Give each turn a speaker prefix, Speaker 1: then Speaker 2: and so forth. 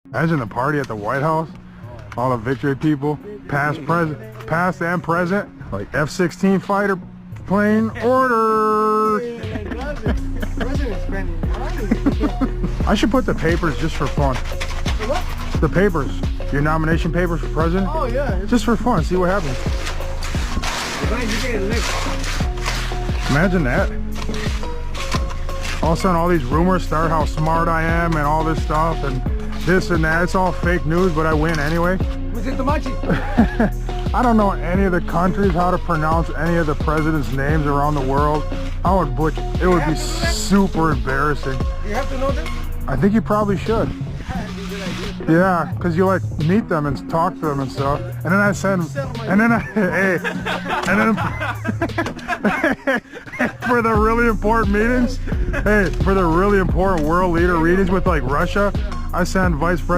Speaker 1: Imagine the party at the White House. All the victory people, past and present, like F-16 fighter plane order. I should put the papers just for fun.
Speaker 2: What?
Speaker 1: The papers, your nomination papers for president.
Speaker 2: Oh yeah.
Speaker 1: Just for fun, see what happens. Imagine that. All of a sudden all these rumors start how smart I am and all this stuff and this and that. It's all fake news, but I win anyway. I don't know any of the countries, how to pronounce any of the presidents' names around the world. I would butcher. It would be super embarrassing.
Speaker 2: You have to know them?
Speaker 1: I think you probably should. Yeah, because you like meet them and talk to them and stuff. And then I send, and then for the really important meetings, for the really important world leader readings with like Russia, I send Vice President